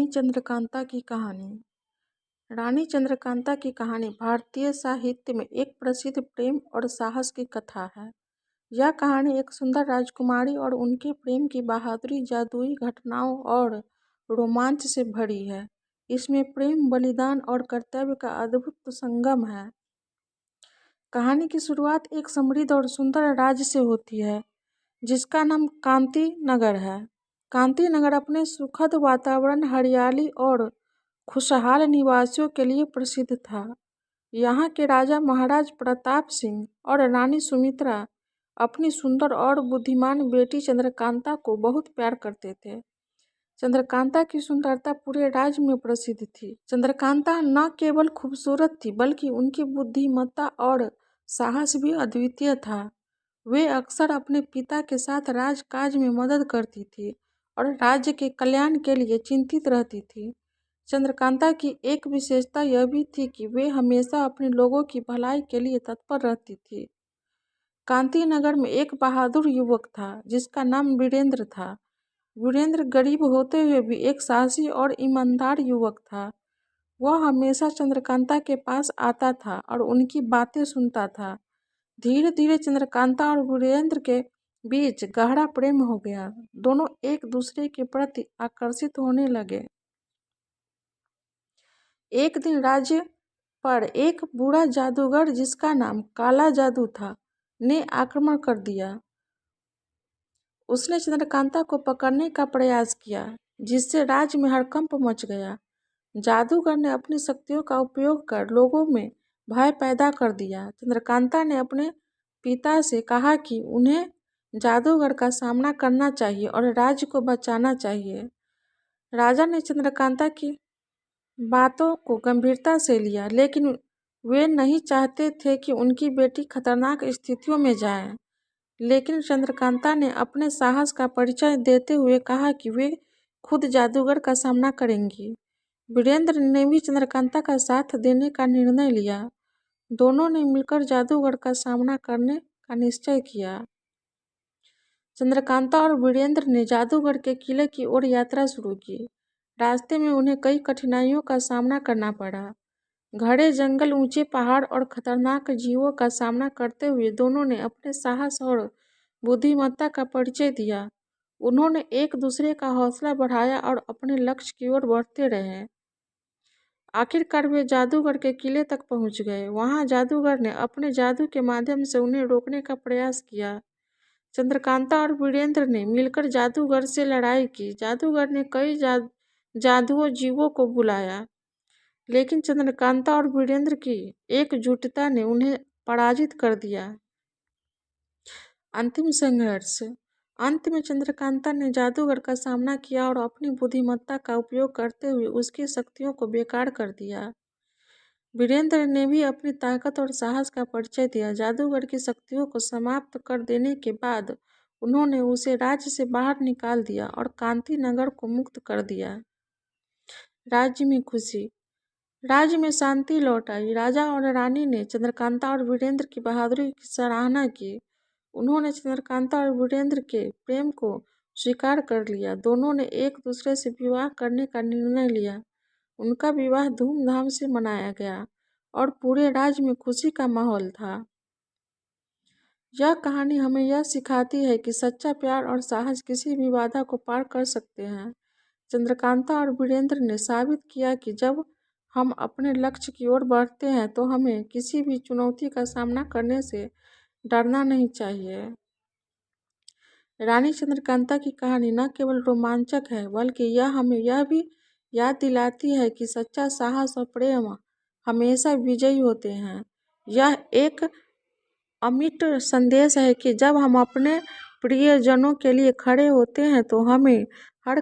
चंद्रकांता की कहानी। रानी चंद्रकांता की कहानी भारतीय साहित्य में एक प्रसिद्ध प्रेम और साहस की कथा है। यह कहानी एक सुंदर राजकुमारी और उनके प्रेम की बहादुरी, जादुई घटनाओं और रोमांच से भरी है। इसमें प्रेम, बलिदान और कर्तव्य का अद्भुत संगम है। कहानी की शुरुआत एक समृद्ध और सुंदर राज्य से होती है जिसका नाम कांति नगर है। कांति नगर अपने सुखद वातावरण, हरियाली और खुशहाल निवासियों के लिए प्रसिद्ध था। यहाँ के राजा महाराज प्रताप सिंह और रानी सुमित्रा अपनी सुंदर और बुद्धिमान बेटी चंद्रकांता को बहुत प्यार करते थे। चंद्रकांता की सुंदरता पूरे राज्य में प्रसिद्ध थी। चंद्रकांता न केवल खूबसूरत थी बल्कि उनकी बुद्धिमत्ता और साहस भी अद्वितीय था। वे अक्सर अपने पिता के साथ राजकाज में मदद करती थी और राज्य के कल्याण के लिए चिंतित रहती थी। चंद्रकांता की एक विशेषता यह भी थी कि वे हमेशा अपने लोगों की भलाई के लिए तत्पर रहती थी। कांति नगर में एक बहादुर युवक था जिसका नाम वीरेंद्र था। वीरेंद्र गरीब होते हुए भी एक साहसी और ईमानदार युवक था। वह हमेशा चंद्रकांता के पास आता था और उनकी बातें सुनता था। धीरे धीरे चंद्रकांता और वीरेंद्र के बीच गहरा प्रेम हो गया। दोनों एक दूसरे के प्रति आकर्षित होने लगे। एक दिन राज्य पर एक बुरा जादूगर जिसका नाम काला जादू था ने आक्रमण कर दिया। उसने चंद्रकांता को पकड़ने का प्रयास किया जिससे राज्य में हड़कंप मच गया। जादूगर ने अपनी शक्तियों का उपयोग कर लोगों में भय पैदा कर दिया। चंद्रकांता ने अपने पिता से कहा कि उन्हें जादूगर का सामना करना चाहिए और राज्य को बचाना चाहिए। राजा ने चंद्रकांता की बातों को गंभीरता से लिया, लेकिन वे नहीं चाहते थे कि उनकी बेटी खतरनाक स्थितियों में जाए। लेकिन चंद्रकांता ने अपने साहस का परिचय देते हुए कहा कि वे खुद जादूगर का सामना करेंगी। वीरेंद्र ने भी चंद्रकांता का साथ देने का निर्णय लिया। दोनों ने मिलकर जादूगर का सामना करने का निश्चय किया। चंद्रकांता और वीरेंद्र ने जादूगर के किले की ओर यात्रा शुरू की। रास्ते में उन्हें कई कठिनाइयों का सामना करना पड़ा। घने जंगल, ऊंचे पहाड़ और खतरनाक जीवों का सामना करते हुए दोनों ने अपने साहस और बुद्धिमत्ता का परिचय दिया। उन्होंने एक दूसरे का हौसला बढ़ाया और अपने लक्ष्य की ओर बढ़ते रहे। आखिरकार वे जादूगर के किले तक पहुंच गए। वहां जादूगर ने अपने जादू के माध्यम से उन्हें रोकने का प्रयास किया। चंद्रकांता और वीरेंद्र ने मिलकर जादूगर से लड़ाई की। जादूगर ने कई जादुओं जीवों को बुलाया, लेकिन चंद्रकांता और वीरेंद्र की एकजुटता ने उन्हें पराजित कर दिया। अंतिम संघर्ष। अंत में चंद्रकांता ने जादूगर का सामना किया और अपनी बुद्धिमत्ता का उपयोग करते हुए उसकी शक्तियों को बेकार कर दिया। वीरेंद्र ने भी अपनी ताकत और साहस का परिचय दिया। जादूगर की शक्तियों को समाप्त कर देने के बाद उन्होंने उसे राज्य से बाहर निकाल दिया और कांति नगर को मुक्त कर दिया। राज्य में खुशी। राज्य में शांति लौट आई। राजा और रानी ने चंद्रकांता और वीरेंद्र की बहादुरी की सराहना की। उन्होंने चंद्रकांता और वीरेंद्र के प्रेम को स्वीकार कर लिया। दोनों ने एक दूसरे से विवाह करने का निर्णय लिया। उनका विवाह धूमधाम से मनाया गया और पूरे राज्य में खुशी का माहौल था। यह कहानी हमें यह सिखाती है कि सच्चा प्यार और साहस किसी भी बाधा को पार कर सकते हैं। चंद्रकांता और वीरेंद्र ने साबित किया कि जब हम अपने लक्ष्य की ओर बढ़ते हैं तो हमें किसी भी चुनौती का सामना करने से डरना नहीं चाहिए। रानी चंद्रकांता की कहानी न केवल रोमांचक है बल्कि यह हमें यह भी याद दिलाती है कि सच्चा साहस और प्रेम हमेशा विजयी होते हैं। यह एक अमिट संदेश है कि जब हम अपने प्रियजनों के लिए खड़े होते हैं तो हमें हर